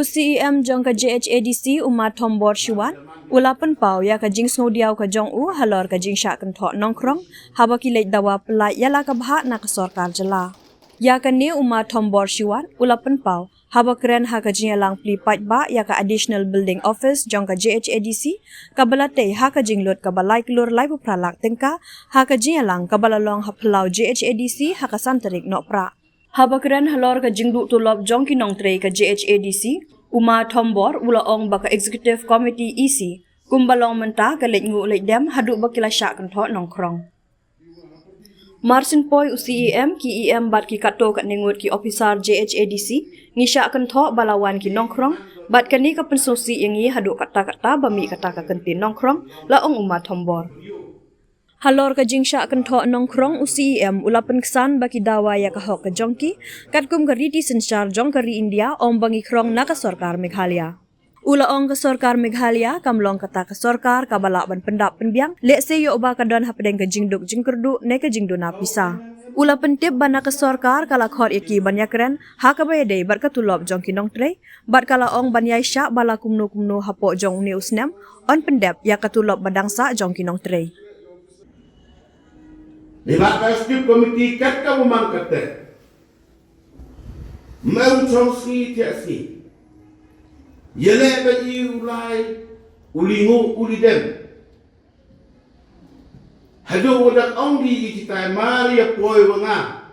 CEM jong ka JHADC umat tombor shiwan ulapan pau ya ka jing snodiau ka jong halor ka jing sha kan tho nongkhrong haba ki lek dawa pelai yala ka bha na ka sarkar jala ya ka niew umat tombor shiwan ulapan pau haba kren ha ka jing lang pli pat ba ya ka additional building office jong ka JHADC ka balate ha ka jing lot ka balai klur lai pu pralak tengka ha ka jing lang ka balalong ha plau JHADC ha ka santarik no pra haba kren halor ka jingdu tulop jong ki nong tre ka JHADC uma tombor ula ong baka executive committee EC kumbalong menta ka lek ngu lek dem hadu bakila sha kan tho nongkhrong Marsin poi CEM ki EM bat ki kato kat nengut ki officer JHADC ngisha kan tho balawan ki nongkhrong bat kani ka pensosi yangi hadu kata-kata bami kata ka kentin nongkhrong la ong uma tombor halor ka jingsha kan tho nongkhrong CEM ulapan kesan baki dawa ya ka hok ka jongki katkum ka riti senchar jong ka ri India om bangi khrong na ka sarkar Meghalaya ula ong ka sarkar Meghalaya kamlong kata ka sarkar ka balak ban pendap penbiang lek se yo ba ka don hapdeng ka jingduk jingkerdu ne ka jingdu na pisa ula pentip bana ka sarkar kala khor yaki banyakren ha ka bayade bar ka tulop jong ki nong tre bat kala ong banyai sha bala kumnu hapo jong new snem on pendap ya ka tulop badangsa jong ki nong tre Legislative Committee kat ka umang kate. Mau chongsi tiasi. Yele ba ulai ulingu ulidem. Hado wadak ongdi icitai mari apoi wanga.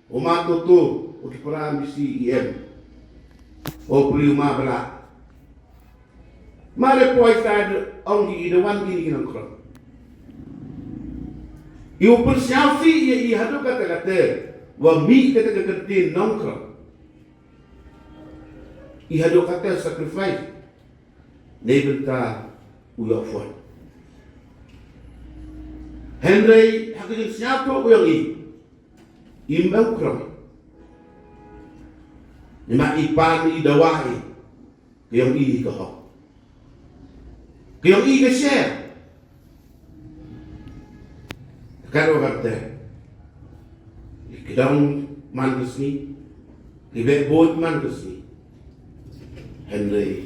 Umang tutu ukipara CEM. O puli umang bela. Mari apoi sad ongdi idawan kini kinongkrong. Iu persiafi ia ihadu kata-kata wa mi kata-kata nongkhrong. Ihadu kata sacrifice nebenta uyafon. Henry hakin siapa yang imbau khrong. Nima ipan dawa yang ke hok. Yang ke share. Kalau kata ikidang mantus ni, libe bot mantus ni, Henry.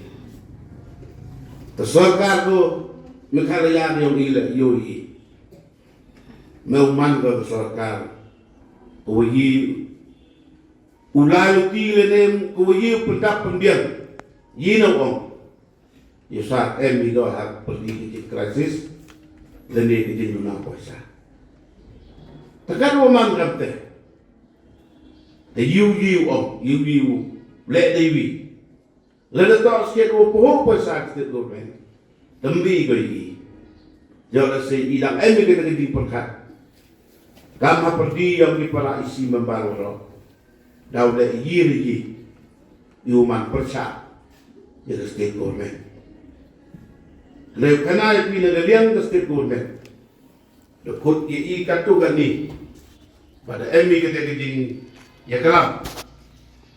Tersorkar tu Meghalaya yang ila yoi, meuman ke tersorkar, kuwi ulai uti lenem kuwi pendak pendiam, yino om, yusat emido hak pergi krisis, lene kejin nuna puasa. Takkan orang kata, you let Dewi. Let the thoughts get over hope by side that go man. The me go ye. Jangan say, idang emi kita di perkat. Kama perdi yang di para isi membaru. Dah le ye human percak. Jadi state government. Lepas kena ipi negerian ke state government. Lekut ye katu kan ni. Pada emi kita dijing ya kelam.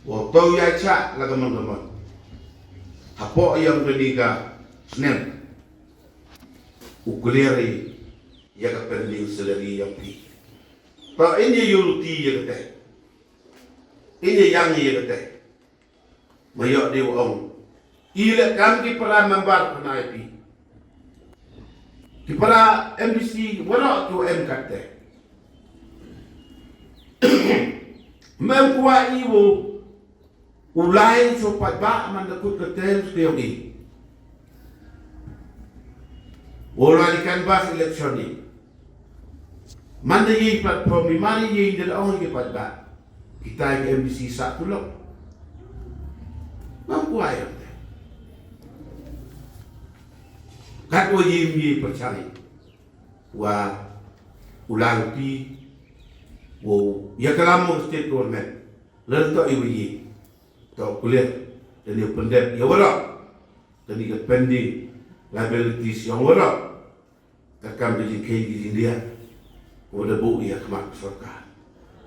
Waktu ya cak lah teman-teman. Apa yang berdiga senang. Ukuleri ya kepening selagi yang pi. Pak ini yuruti ya kata. Ini yang ya kata. Mayok dia orang. Ila kan ki para member kenai pi. Ki para MBC wala tu M kata. Memkuat ibu ulai sopat bak mandakut ketel seperti ulai kanvas election ni manda ye platform ni mari ye dari orang ke pada kita ke MBC satu lok memkuat ya kat ye percaya wa ulang pi wo ya kelamu state government lentok iwi to kuliah dan dia pendek ya wala dan dia pending liabilities yang wala takkan jadi kayak gini dia udah bu ya kemak sarkar